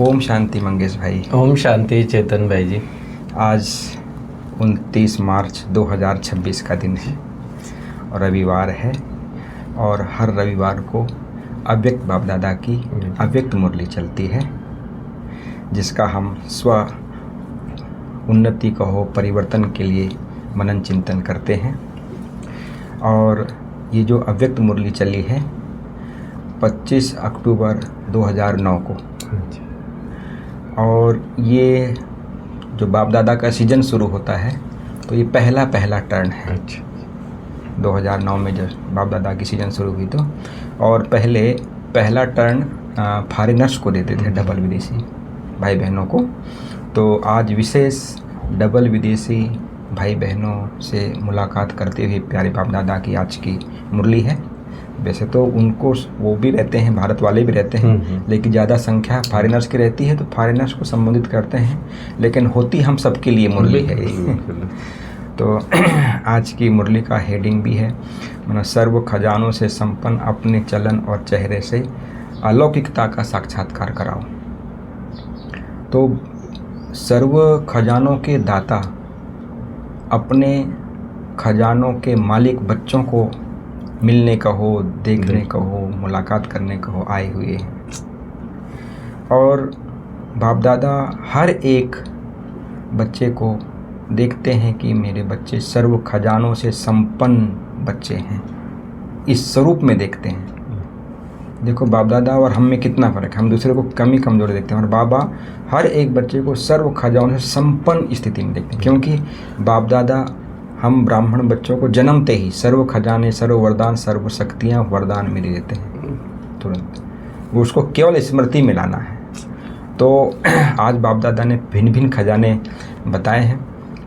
ओम शांति मंगेश भाई। ओम शांति चेतन भाई जी। आज 29 मार्च 2026 का दिन है और रविवार है, और हर रविवार को अव्यक्त बाप दादा की अव्यक्त मुरली चलती है, जिसका हम स्व उन्नति कहो परिवर्तन के लिए मनन चिंतन करते हैं। और ये जो अव्यक्त मुरली चली है 25 अक्टूबर 2009 को, और ये जो बाप दादा का सीजन शुरू होता है तो ये पहला टर्न है। 2009 में जब बाप दादा की सीजन शुरू हुई तो, और पहला टर्न फॉरेनर्स को देते थे, डबल विदेशी भाई बहनों को। तो आज विशेष डबल विदेशी भाई बहनों से मुलाकात करते हुए प्यारे बाप दादा की आज की मुरली है। वैसे तो उनको वो भी रहते हैं, भारत वाले भी रहते हैं, लेकिन ज़्यादा संख्या फॉरेनर्स की रहती है तो फॉरेनर्स को संबोधित करते हैं, लेकिन होती हम सबके लिए मुरली है। तो आज की मुरली का हेडिंग भी है, माना सर्व खजानों से संपन्न अपने चलन और चेहरे से अलौकिकता का साक्षात्कार कराओ। तो सर्व खजानों के दाता अपने खजानों के मालिक बच्चों को मिलने का हो, देखने का हो, मुलाकात करने का हो आए हुए हैं। और बाप दादा हर एक बच्चे को देखते हैं कि मेरे बच्चे सर्व खजानों से संपन्न बच्चे हैं, इस स्वरूप में देखते हैं। देखो बाप दादा और हम में कितना फ़र्क है, हम दूसरे को कम ही कमज़ोर देखते हैं, और बाबा हर एक बच्चे को सर्व खजानों से संपन्न स्थिति में देखते हैं। क्योंकि बाप दादा हम ब्राह्मण बच्चों को जन्मते ही सर्व खजाने, सर्व वरदान, सर्व शक्तियाँ वरदान में दे देते हैं तुरंत, वो उसको केवल स्मृति में लाना है। तो आज बाप दादा ने भिन्न भिन्न खजाने बताए हैं,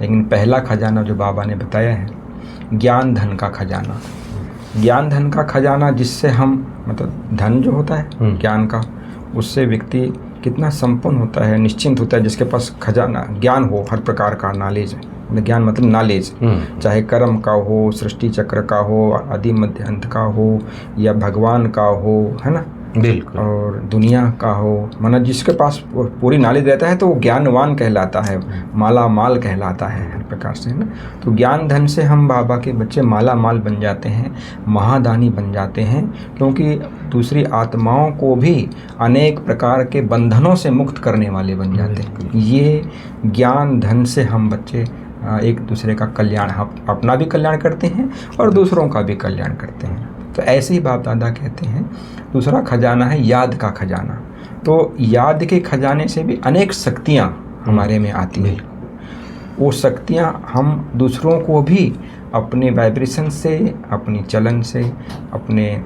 लेकिन पहला खजाना जो बाबा ने बताया है ज्ञान धन का खजाना। ज्ञान धन का खजाना, जिससे हम मतलब धन जो होता है ज्ञान का, उससे व्यक्ति कितना संपन्न होता है, निश्चिंत होता है। जिसके पास खजाना ज्ञान हो, हर प्रकार का नॉलेज, ज्ञान मतलब नॉलेज, चाहे कर्म का हो, सृष्टि चक्र का हो, आदि मध्य अंत का हो, या भगवान का हो, है ना, बिल्कुल, और दुनिया का हो, माना जिसके पास पूरी नॉलेज रहता है तो वो ज्ञानवान कहलाता है, माला माल कहलाता है हर प्रकार से, है ना। तो ज्ञान धन से हम बाबा के बच्चे माला माल बन जाते हैं, महादानी बन जाते हैं, क्योंकि दूसरी आत्माओं को भी अनेक प्रकार के बंधनों से मुक्त करने वाले बन जाते हैं। ये ज्ञान धन से हम बच्चे एक दूसरे का कल्याण, अपना भी कल्याण करते हैं और दूसरों का भी कल्याण करते हैं। तो ऐसे ही बाप दादा कहते हैं दूसरा खजाना है याद का खजाना। तो याद के खजाने से भी अनेक शक्तियाँ हमारे में आती हैं। वो शक्तियाँ हम दूसरों को भी अपने वाइब्रेशन से, अपनी चलन से, अपने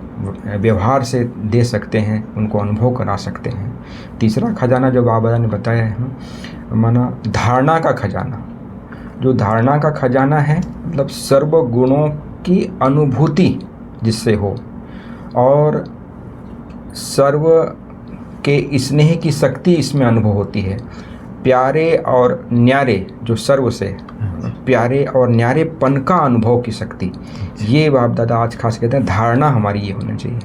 व्यवहार से दे सकते हैं, उनको अनुभव करा सकते हैं। तीसरा खजाना जो बाबा ने बताया है, माना धारणा का खजाना। जो धारणा का खजाना है मतलब सर्व गुणों की अनुभूति जिससे हो, और सर्व के स्नेह की शक्ति इसमें अनुभव होती है। प्यारे और न्यारे, जो सर्व से प्यारे और न्यारेपन का अनुभव की शक्ति, ये बाप दादा आज खास कहते हैं धारणा हमारी ये होनी चाहिए।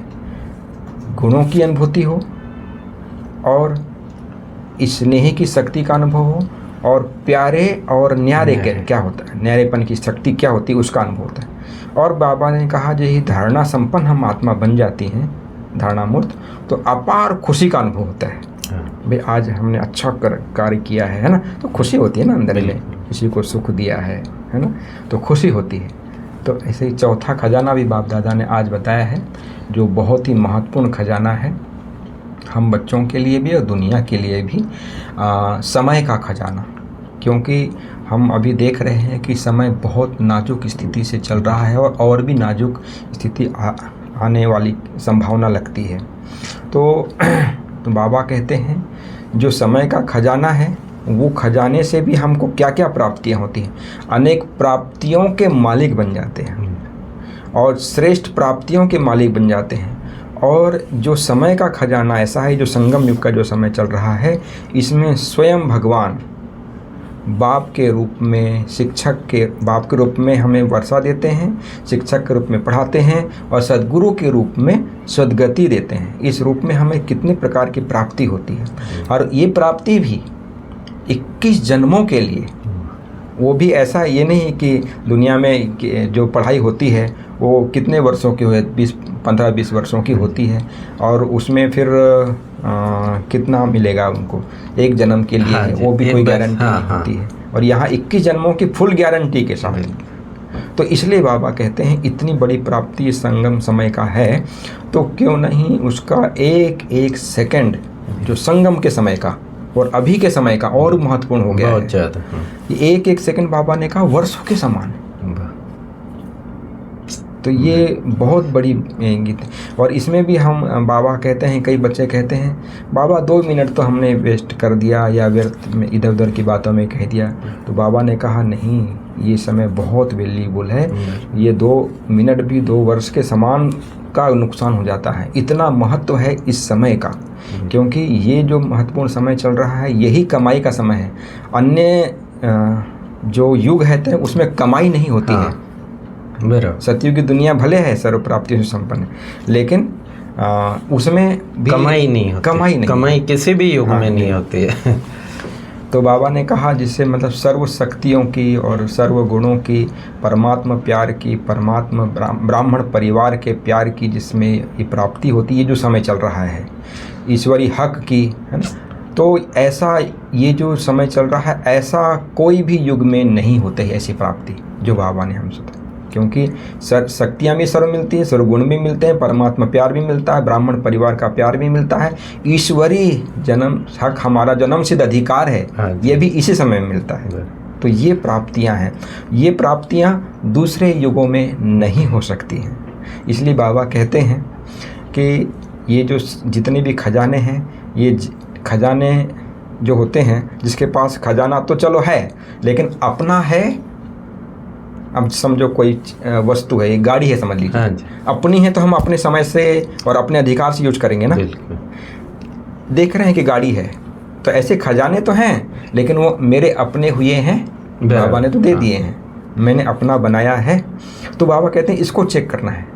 गुणों की अनुभूति हो और स्नेह की शक्ति का अनुभव हो, और प्यारे और न्यारे के क्या होता है, न्यारेपन की शक्ति क्या होती है उसका अनुभव होता है। और बाबा ने कहा यही धारणा संपन्न हम आत्मा बन जाती हैं, धारणा मूर्त, तो अपार खुशी का अनुभव होता है। भाई आज हमने अच्छा कार्य किया है ना, तो खुशी होती है ना अंदर में, किसी को सुख दिया है ना, तो खुशी होती है। तो ऐसे ही चौथा खजाना भी बाप दादा ने आज बताया है, जो बहुत ही महत्वपूर्ण खजाना है हम बच्चों के लिए भी और दुनिया के लिए भी, समय का खजाना। क्योंकि हम अभी देख रहे हैं कि समय बहुत नाजुक स्थिति से चल रहा है, और भी नाजुक स्थिति आने वाली संभावना लगती है। तो बाबा कहते हैं जो समय का खजाना है, वो खजाने से भी हमको क्या क्या प्राप्तियां होती हैं। अनेक प्राप्तियों के मालिक बन जाते हैं, और श्रेष्ठ प्राप्तियों के मालिक बन जाते हैं। और जो समय का खजाना ऐसा है, जो संगम युग का जो समय चल रहा है, इसमें स्वयं भगवान बाप के रूप में, शिक्षक के बाप के रूप में हमें वर्षा देते हैं, शिक्षक के रूप में पढ़ाते हैं, और सद्गुरु के रूप में सद्गति देते हैं, इस रूप में हमें कितने प्रकार की प्राप्ति होती है। और ये प्राप्ति भी 21 जन्मों के लिए, वो भी ऐसा ये नहीं कि दुनिया में जो पढ़ाई होती है वो कितने वर्षों की हो, 15-20 वर्षों की होती है, और उसमें फिर कितना मिलेगा उनको, एक जन्म के लिए। हाँ, वो भी कोई गारंटी नहीं होती है। और यहाँ 21 जन्मों की फुल गारंटी के साथ। तो इसलिए बाबा कहते हैं इतनी बड़ी प्राप्ति संगम समय का है, तो क्यों नहीं उसका एक एक सेकंड जो संगम के समय का और अभी के समय का और महत्वपूर्ण हो गया बहुत ज़्यादा। एक एक सेकंड बाबा ने कहा वर्षों के समान। तो ये बहुत बड़ी गीत। और इसमें भी हम बाबा कहते हैं, कई बच्चे कहते हैं बाबा 2 मिनट तो हमने वेस्ट कर दिया या व्यर्थ में इधर उधर की बातों में कह दिया। तो बाबा ने कहा नहीं, ये समय बहुत वैल्यूएबल है, ये 2 मिनट भी 2 वर्ष के समान का नुकसान हो जाता है। इतना महत्व है इस समय का, क्योंकि ये जो महत्वपूर्ण समय चल रहा है यही कमाई का समय है। अन्य जो युग है उसमें कमाई नहीं होती है। सतयुग की दुनिया भले है सर्व प्राप्तियों से संपन्न, लेकिन उसमें भी कमाई नहीं होती। कमाई किसी भी युग में नहीं होती है। तो बाबा ने कहा जिससे मतलब सर्व शक्तियों की और सर्व गुणों की, परमात्मा प्यार की, परमात्मा ब्राह्मण परिवार के प्यार की, जिसमें ये प्राप्ति होती है, ये जो समय चल रहा है ईश्वरी हक की, है ना। तो ऐसा ये जो समय चल रहा है ऐसा कोई भी युग में नहीं होते है ऐसी प्राप्ति जो बाबा ने हमसे बताई। क्योंकि शक्तियाँ भी सर्व मिलती है, सर्व गुण भी मिलते हैं, परमात्मा प्यार भी मिलता है, ब्राह्मण परिवार का प्यार भी मिलता है, ईश्वरी जन्म हक हमारा जन्म सिद्ध अधिकार है, ये भी इसी समय में मिलता है। तो ये प्राप्तियाँ हैं, ये प्राप्तियाँ दूसरे युगों में नहीं हो सकती हैं। इसलिए बाबा कहते हैं कि ये जो जितने भी खजाने हैं, ये खजाने जो होते हैं, जिसके पास खजाना तो चलो है, लेकिन अपना है। अब समझो कोई वस्तु है, एक गाड़ी है समझ लीजिए, अपनी है तो हम अपने समय से और अपने अधिकार से यूज करेंगे ना। देख रहे हैं कि गाड़ी है, तो ऐसे खजाने तो हैं, लेकिन वो मेरे अपने हुए हैं, बाबा ने तो दे दिए हैं, मैंने अपना बनाया है। तो बाबा कहते हैं इसको चेक करना है,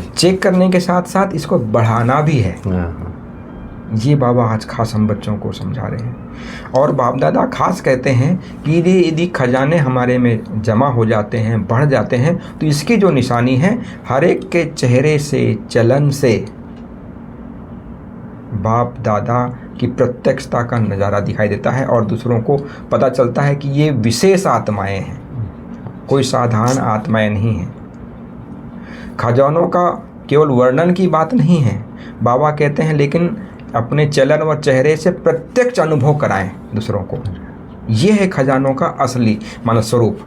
चेक करने के साथ साथ इसको बढ़ाना भी है। ये बाबा आज खास हम बच्चों को समझा रहे हैं। और बाप दादा खास कहते हैं कि यदि खजाने हमारे में जमा हो जाते हैं, बढ़ जाते हैं, तो इसकी जो निशानी है, हर एक के चेहरे से, चलन से बाप दादा की प्रत्यक्षता का नज़ारा दिखाई देता है, और दूसरों को पता चलता है कि ये विशेष आत्माएं हैं, कोई साधारण आत्माएं नहीं हैं। खजानों का केवल वर्णन की बात नहीं है, बाबा कहते हैं, लेकिन अपने चलन व चेहरे से प्रत्यक्ष अनुभव कराएं दूसरों को। ये है खजानों का असली मानव स्वरूप,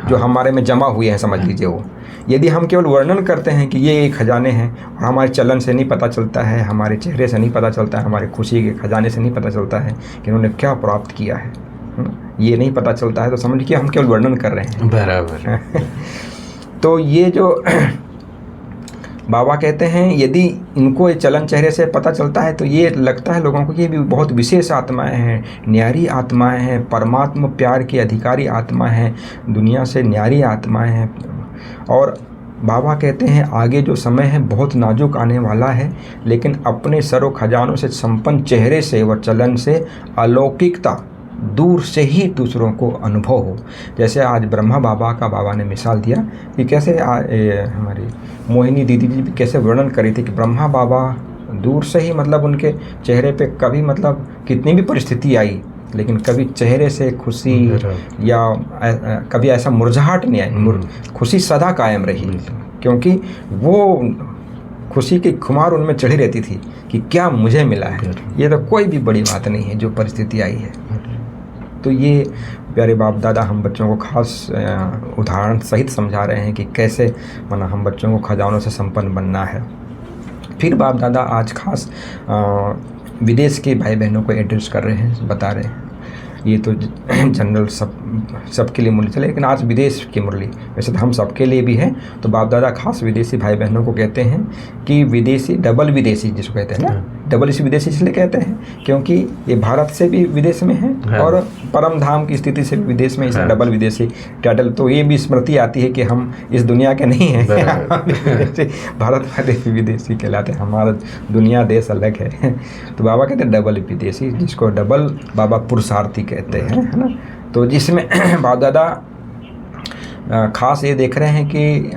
जो हमारे में जमा हुए हैं, समझ लीजिए वो। यदि हम केवल वर्णन करते हैं कि ये खजाने हैं, और हमारे चलन से नहीं पता चलता है, हमारे चेहरे से नहीं पता चलता है, हमारे खुशी के खजाने से नहीं पता चलता है कि उन्होंने क्या प्राप्त किया है, ये नहीं पता चलता है, तो समझ लीजिए हम केवल वर्णन कर रहे हैं। बराबर। तो ये जो बाबा कहते हैं यदि इनको चलन चेहरे से पता चलता है, तो ये लगता है लोगों को कि ये भी बहुत विशेष आत्माएं हैं, न्यारी आत्माएं हैं, परमात्मा प्यार की अधिकारी आत्मा हैं, दुनिया से न्यारी आत्माएं हैं। और बाबा कहते हैं आगे जो समय है बहुत नाजुक आने वाला है, लेकिन अपने सर्व खजानों से संपन्न चेहरे से व चलन से अलौकिकता दूर से ही दूसरों को अनुभव हो। जैसे आज ब्रह्मा बाबा का बाबा ने मिसाल दिया कि कैसे हमारी मोहिनी दीदी जी भी कैसे वर्णन करी थी कि ब्रह्मा बाबा दूर से ही, मतलब उनके चेहरे पे कभी, मतलब कितनी भी परिस्थिति आई, लेकिन कभी चेहरे से खुशी या कभी ऐसा मुरझाहट नहीं आई, खुशी सदा कायम रही, क्योंकि वो खुशी की खुमार उनमें चढ़ी रहती थी कि क्या मुझे मिला है, ये तो कोई भी बड़ी बात नहीं है जो परिस्थिति आई है। तो ये प्यारे बाप दादा हम बच्चों को खास उदाहरण सहित समझा रहे हैं कि कैसे माना हम बच्चों को खजानों से संपन्न बनना है। फिर बाप दादा आज खास विदेश के भाई बहनों को एड्रेस कर रहे हैं, बता रहे हैं। ये तो जनरल सबके लिए मुरली चले, लेकिन आज विदेश की मुरली, वैसे तो हम सबके लिए भी है। तो बाप दादा खास विदेशी भाई बहनों को कहते हैं कि विदेशी, डबल विदेशी जिसको कहते हैं ना, डबल विदेशी इसलिए कहते हैं क्योंकि ये भारत से भी विदेश में है हाँ। और परम धाम की स्थिति से भी विदेश में, इसलिए हाँ। डबल विदेशी टाइटल। तो ये भी स्मृति आती है कि हम इस दुनिया के नहीं हैं, भारत वाले भी विदेशी कहलाते हैं, हमारा दुनिया देश अलग है। तो बाबा कहते हैं डबल विदेशी, जिसको डबल बाबा पुरुषार्थी कहते हैं, है ना। तो जिसमें बाप दादा ख़ास ये देख रहे हैं कि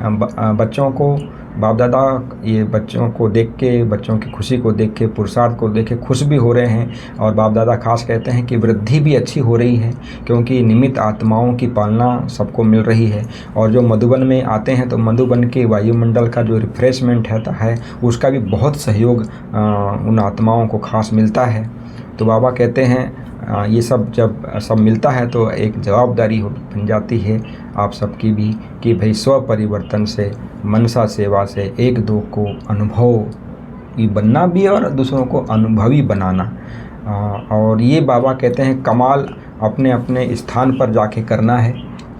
बच्चों को, बाप दादा ये बच्चों को देख के, बच्चों की खुशी को देख के, पुरुषार्थ को देख के खुश भी हो रहे हैं। और बाप दादा खास कहते हैं कि वृद्धि भी अच्छी हो रही है, क्योंकि निमित्त आत्माओं की पालना सबको मिल रही है। और जो मधुबन में आते हैं तो मधुबन के वायुमंडल का जो रिफ्रेशमेंट है उसका भी बहुत सहयोग उन आत्माओं को खास मिलता है। तो बाबा कहते हैं ये सब जब सब मिलता है तो एक जवाबदारी बन जाती है आप सबकी भी कि भाई स्व परिवर्तन से, मनसा सेवा से एक दो को अनुभवी बनना भी और दूसरों को अनुभवी बनाना। और ये बाबा कहते हैं कमाल अपने अपने स्थान पर जाके करना है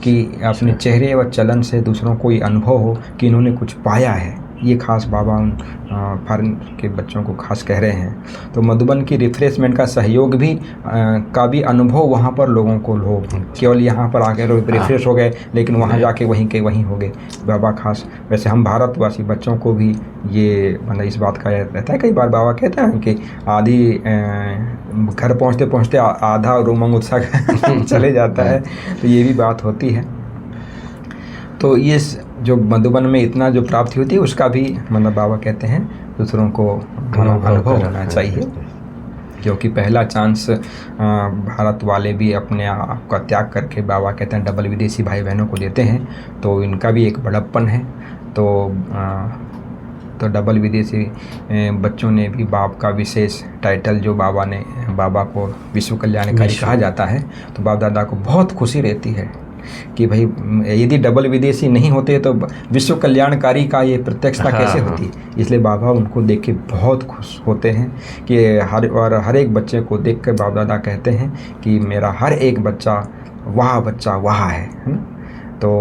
कि अपने चेहरे व चलन से दूसरों को ये अनुभव हो कि इन्होंने कुछ पाया है। ये खास बाबा उन फॉरेन के बच्चों को खास कह रहे हैं। तो मधुबन की रिफ्रेशमेंट का सहयोग भी का भी अनुभव वहाँ पर लोगों को हो, केवल यहाँ पर आके लोग रिफ्रेश हो गए लेकिन वहाँ जाके वहीं के वहीं हो गए। बाबा खास वैसे हम भारतवासी बच्चों को भी ये मतलब इस बात का रहता है। कई बार बाबा कहते हैं कि आधी घर पहुँचते पहुँचते आधा रोमांच उत्साह चले जाता है, तो ये भी बात होती है। तो ये जो मधुबन में इतना जो प्राप्ति होती है उसका भी मतलब बाबा कहते हैं दूसरों को अनुभव होना चाहिए, क्योंकि पहला चांस भारत वाले भी अपने आप का त्याग करके बाबा कहते हैं डबल विदेशी भाई बहनों को देते हैं, तो इनका भी एक बड़प्पन है। तो डबल विदेशी बच्चों ने भी बाप का विशेष टाइटल जो बाबा को विश्व कल्याणकारी कहा जाता है, तो बाप दादा को बहुत खुशी रहती है कि भाई यदि डबल विदेशी नहीं होते तो विश्व कल्याणकारी का ये प्रत्यक्षता कैसे होती। इसलिए बाबा उनको देख के बहुत खुश होते हैं कि हर एक बच्चे को देख कर बाप दादा कहते हैं कि मेरा हर एक बच्चा वहाँ है ना। तो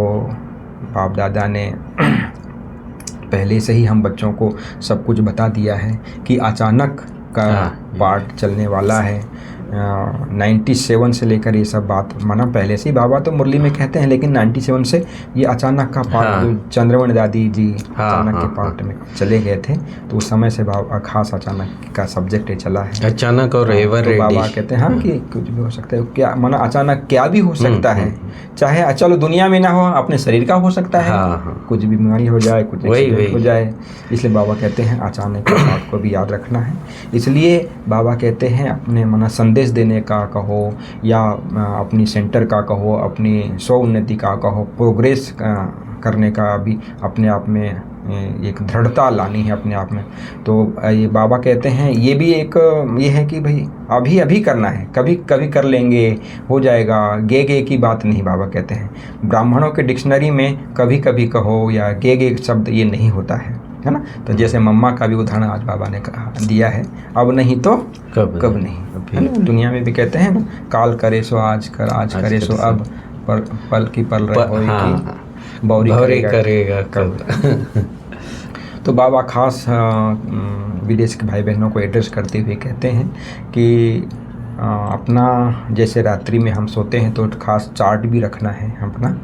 बाप दादा ने पहले से ही हम बच्चों को सब कुछ बता दिया है कि अचानक का पार्ट चलने वाला है। 97 से लेकर ये सब बात माना पहले से ही बाबा तो मुरली में कहते हैं, लेकिन 97 से ये अचानक का पार्ट जो चंद्रमणि दादी जी अचानक के पार्ट में चले गए थे, तो उस समय से बाबा खास अचानक का सब्जेक्ट ये चला है, अचानक और एवर रेडी। बाबा कहते हैं हाँ कि कुछ भी हो सकता है, क्या माना अचानक क्या भी हो सकता है, चाहे चलो दुनिया में ना हो, अपने शरीर का हो सकता है, कुछ भी बीमारी हो जाए, कुछ एक्सीडेंट हो जाए। इसलिए बाबा कहते हैं अचानक की बात को भी याद रखना है। इसलिए बाबा कहते हैं अपने माना संदेश देने का कहो या अपनी सेंटर का कहो, अपनी स्व उन्नति का कहो, प्रोग्रेस करने का भी अपने आप में एक दृढ़ता लानी है अपने आप में। तो ये बाबा कहते हैं ये भी एक ये है कि भाई अभी अभी करना है, कभी कभी कर लेंगे, हो जाएगा, गे की बात नहीं। बाबा कहते हैं ब्राह्मणों के डिक्शनरी में कभी कभी कहो या गे शब्द ये नहीं होता है ना। तो जैसे मम्मा का भी उदाहरण आज बाबा ने दिया है, अब नहीं तो कब नहीं। दुनिया में भी कहते हैं ना, काल करे सो आज कर, आज करे सो अब, पल की पल रहे बौरी करेगा कब। तो बाबा खास विदेश के भाई बहनों को एड्रेस करते हुए कहते हैं कि अपना जैसे रात्रि में हम सोते हैं तो खास चार्ट भी रखना है अपना।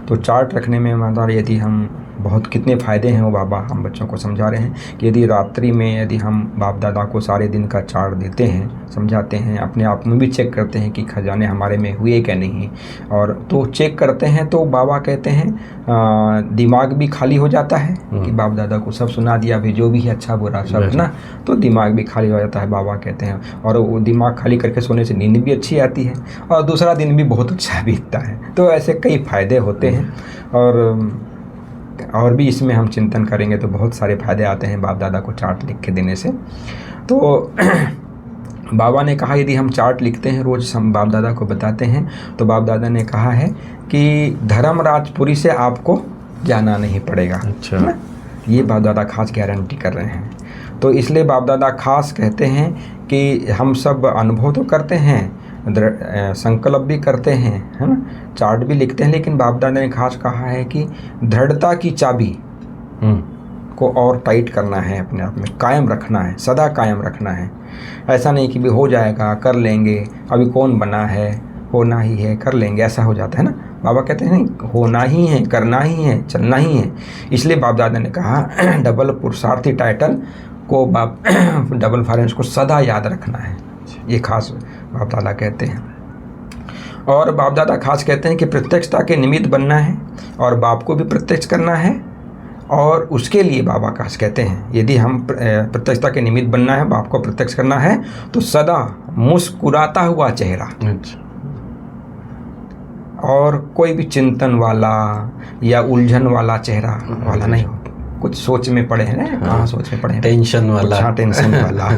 तो चार्ट रखने में मतलब यदि हम बहुत कितने फ़ायदे हैं वो बाबा हम बच्चों को समझा रहे हैं कि यदि रात्रि में यदि हम बाप दादा को सारे दिन का चार्ट देते हैं, समझाते हैं, अपने आप में भी चेक करते हैं कि खजाने हमारे में हुए क्या नहीं, और तो चेक करते हैं तो बाबा कहते हैं दिमाग भी खाली हो जाता है कि बाप दादा को सब सुना दिया भी, जो भी है अच्छा बुरा सब ना, तो दिमाग भी खाली हो जाता है बाबा कहते हैं। और वो दिमाग खाली करके सोने से नींद भी अच्छी आती है और दूसरा दिन भी बहुत अच्छा बीतता है। तो ऐसे कई फ़ायदे होते हैं और भी इसमें हम चिंतन करेंगे तो बहुत सारे फ़ायदे आते हैं बाप दादा को चार्ट लिख के देने से। तो बाबा ने कहा यदि हम चार्ट लिखते हैं, रोज़ हम बाप दादा को बताते हैं, तो बाप दादा ने कहा है कि धर्मराजपुरी से आपको जाना नहीं पड़ेगा। अच्छा, ये बाप दादा खास गारंटी कर रहे हैं। तो इसलिए बाप दादा खास कहते हैं कि हम सब अनुभव तो करते हैं, संकल्प भी करते हैं, है ना, चार्ट भी लिखते हैं, लेकिन बाप दादा ने खास कहा है कि दृढ़ता की चाबी को और टाइट करना है, अपने आप में कायम रखना है, सदा कायम रखना है। ऐसा नहीं कि भी हो जाएगा, कर लेंगे, अभी कौन बना है, होना ही है, कर लेंगे, ऐसा हो जाता है ना। बाबा कहते हैं नहीं, होना ही है, करना ही है, चलना ही है। इसलिए बाप दादा ने कहा डबल पुरुषार्थी टाइटल को डबल फॉरेंस को सदा याद रखना है, ये खास बाप दादा कहते हैं। और बाप दादा खास कहते हैं कि प्रत्यक्षता के निमित्त बनना है और बाप को भी प्रत्यक्ष करना है। और उसके लिए बाबा खास कहते हैं यदि हम प्रत्यक्षता के निमित्त बनना है, बाप को प्रत्यक्ष करना है, तो सदा मुस्कुराता हुआ चेहरा और कोई भी चिंतन वाला या उलझन वाला चेहरा वाला नहीं हो। कुछ सोच में पड़े हैं ना, कहाँ सोच में पड़े हैं, टेंशन वाला, टेंशन वाला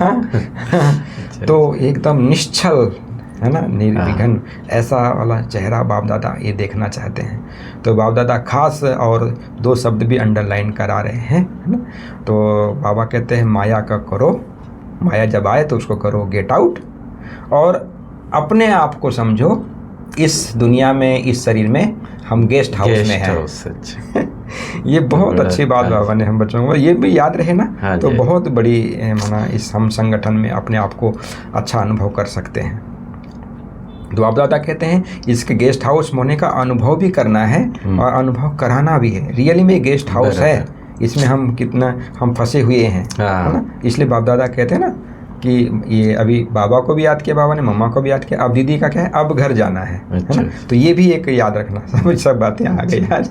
तो एकदम निश्चल है ना, निर्विघ्न, ऐसा वाला चेहरा बाप दादा ये देखना चाहते हैं। तो बाप दादा खास और 2 शब्द भी अंडरलाइन करा रहे हैं, है ना। तो बाबा कहते हैं माया का करो, माया जब आए तो उसको करो गेट आउट, और अपने आप को समझो इस दुनिया में, इस शरीर में हम गेस्ट हाउस में हैं। ये बहुत अच्छी बात बाबा ने हम बच्चों को, ये भी याद रहे ना, तो बहुत बड़ी माना इस हम संगठन में अपने आप को अच्छा अनुभव कर सकते हैं। तो बाप दादा कहते हैं इसके गेस्ट हाउस होने का अनुभव भी करना है और अनुभव कराना भी है। रियली में गेस्ट हाउस है, इसमें हम कितना हम फंसे हुए हैं, है ना। इसलिए बाप दादा कहते हैं ना कि ये अभी बाबा को भी याद किया बाबा ने, मम्मा को भी याद किया, अब दीदी का क्या है, अब घर जाना है ना। तो ये भी एक याद रखना, सब बातें आ गई आज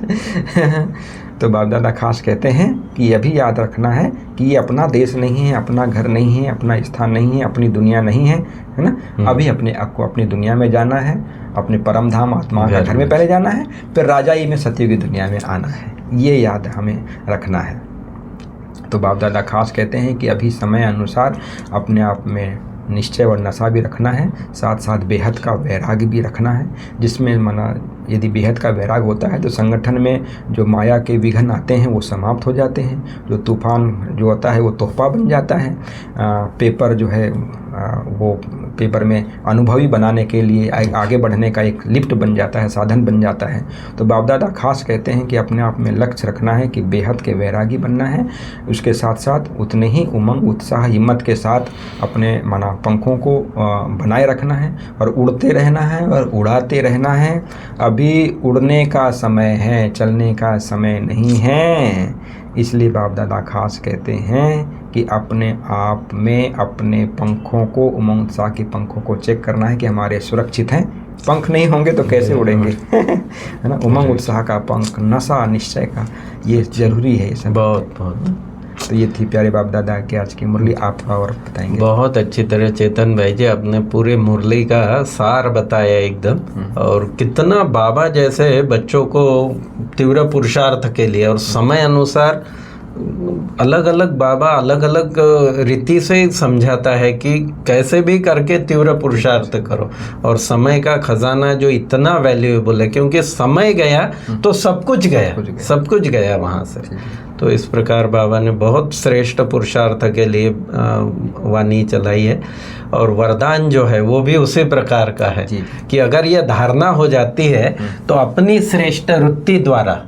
तो बाप दादा खास कहते हैं कि ये भी याद रखना है कि ये अपना देश नहीं है, अपना घर नहीं है, अपना स्थान नहीं है, अपनी दुनिया नहीं है, है ना। अभी अपने आपको अपनी दुनिया में जाना है, अपने परम धाम आत्मा के घर में पहले जाना है, फिर राजाई में सत्य की दुनिया में आना है। ये याद हमें रखना है। तो बाप दादा खास कहते हैं कि अभी समय अनुसार अपने आप में निश्चय और नशा भी रखना है, साथ साथ बेहद का वैराग भी रखना है, जिसमें माना यदि बेहद का वैराग होता है तो संगठन में जो माया के विघ्न आते हैं वो समाप्त हो जाते हैं, जो तूफान जो होता है वो तोहफा बन जाता है, पेपर जो है वो पेपर में अनुभवी बनाने के लिए आगे बढ़ने का एक लिफ्ट बन जाता है, साधन बन जाता है। तो बाप दादा खास कहते हैं कि अपने आप में लक्ष्य रखना है कि बेहद के वैरागी बनना है, उसके साथ साथ उतने ही उमंग उत्साह हिम्मत के साथ अपने माना पंखों को बनाए रखना है और उड़ते रहना है और उड़ाते रहना है। अभी उड़ने का समय है, चलने का समय नहीं है। इसलिए बाप दादा खास कहते हैं कि अपने आप में अपने पंखों को, उमंग उत्साह के पंखों को चेक करना है कि हमारे सुरक्षित हैं। पंख नहीं होंगे तो कैसे उड़ेंगे है ना। उमंग उत्साह का पंख, नशा निश्चय का, ये जरूरी है। सब बहुत बहुत तो ये थी प्यारे बाप दादा की आज की मुरली। आप और बताएंगे? बहुत अच्छी तरह चेतन भाई जी आपने पूरे मुरली का सार बताया एकदम, और कितना बाबा जैसे बच्चों को तीव्र पुरुषार्थ के लिए और समय अनुसार अलग अलग बाबा अलग अलग रीति से समझाता है कि कैसे भी करके तीव्र पुरुषार्थ करो। और समय का खजाना जो इतना वैल्यूएबल है, क्योंकि समय गया तो सब कुछ गया वहाँ से। तो इस प्रकार बाबा ने बहुत श्रेष्ठ पुरुषार्थ के लिए वाणी चलाई है। और वरदान जो है वो भी उसी प्रकार का है कि अगर ये धारणा हो जाती है तो अपनी श्रेष्ठ वृत्ति द्वारा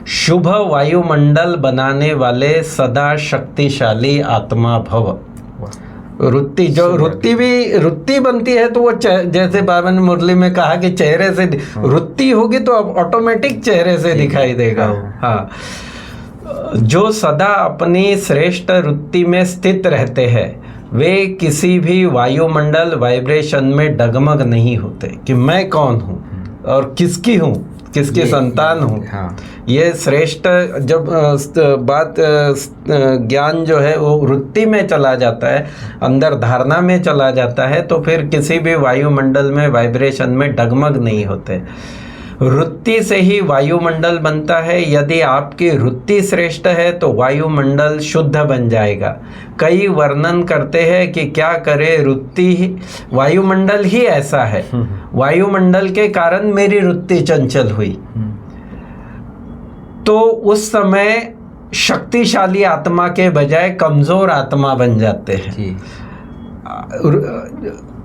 शुभ वायुमंडल बनाने वाले सदा शक्तिशाली आत्मा भव। वृत्ति जो वृत्ति बनती है तो वो जैसे बाबा ने मुरली में कहा कि चेहरे से वृत्ति होगी तो अब ऑटोमेटिक चेहरे से दिखाई देगा। हाँ, जो सदा अपनी श्रेष्ठ वृत्ति में स्थित रहते हैं वे किसी भी वायुमंडल वाइब्रेशन में डगमग नहीं होते कि मैं कौन हूँ और किसकी हूँ, किसके संतान हूँ। हाँ। ये श्रेष्ठ जब बात ज्ञान जो है वो वृत्ति में चला जाता है, अंदर धारणा में चला जाता है, तो फिर किसी भी वायुमंडल में वाइब्रेशन में डगमग नहीं होते। वृत्ति से ही वायुमंडल बनता है। यदि आपकी वृत्ति श्रेष्ठ है तो वायुमंडल शुद्ध बन जाएगा। कई वर्णन करते हैं कि क्या करे, वृत्ति वायुमंडल ही ऐसा है, वायुमंडल के कारण मेरी वृत्ति चंचल हुई। तो उस समय शक्तिशाली आत्मा के बजाय कमजोर आत्मा बन जाते हैं।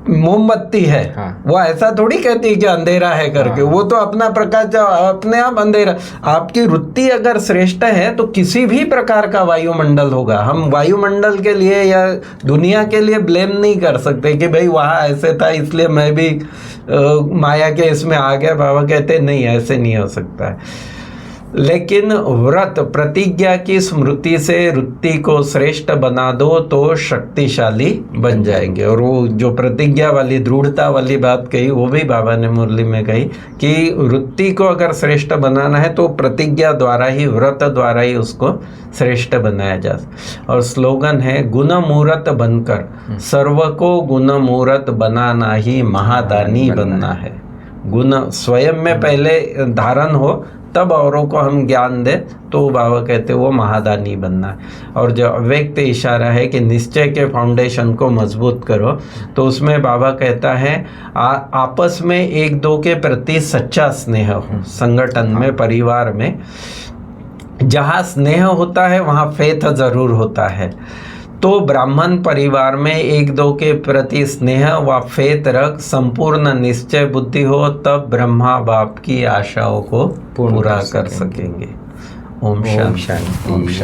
मोमबत्ती है, हाँ। वो ऐसा थोड़ी कहती है कि अंधेरा है करके, हाँ। वो तो अपना प्रकाश अपने आप अंधेरा। आपकी वृत्ति अगर श्रेष्ठ है तो किसी भी प्रकार का वायुमंडल होगा। हम वायुमंडल के लिए या दुनिया के लिए ब्लेम नहीं कर सकते कि भाई वहाँ ऐसे था इसलिए मैं भी माया के इसमें आ गया। बाबा कहते नहीं, ऐसे नहीं हो सकता है। लेकिन व्रत प्रतिज्ञा की स्मृति से वृत्ति को श्रेष्ठ बना दो तो शक्तिशाली बन जाएंगे। और वो जो प्रतिज्ञा वाली दृढ़ता वाली बात कही वो भी बाबा ने मुरली में कही कि वृत्ति को अगर श्रेष्ठ बनाना है तो प्रतिज्ञा द्वारा ही, व्रत द्वारा ही उसको श्रेष्ठ बनाया जा। और स्लोगन है गुण मूर्त बनकर सर्व को गुण मूर्त बनाना ही महादानी बनना है। गुण स्वयं में पहले धारण हो तब औरों को हम ज्ञान दे तो बाबा कहते वो महादानी बनना है। और जो अव्यक्त इशारा है कि निश्चय के फाउंडेशन को मजबूत करो, तो उसमें बाबा कहता है आपस में एक दो के प्रति सच्चा स्नेह हो। संगठन में, परिवार में जहाँ स्नेह होता है वहाँ फेथ जरूर होता है। तो ब्राह्मण परिवार में एक दो के प्रति स्नेह व फेत रख संपूर्ण निश्चय बुद्धि हो, तब ब्रह्मा बाप की आशाओं को पूरा कर सकेंगे। ओम शांति।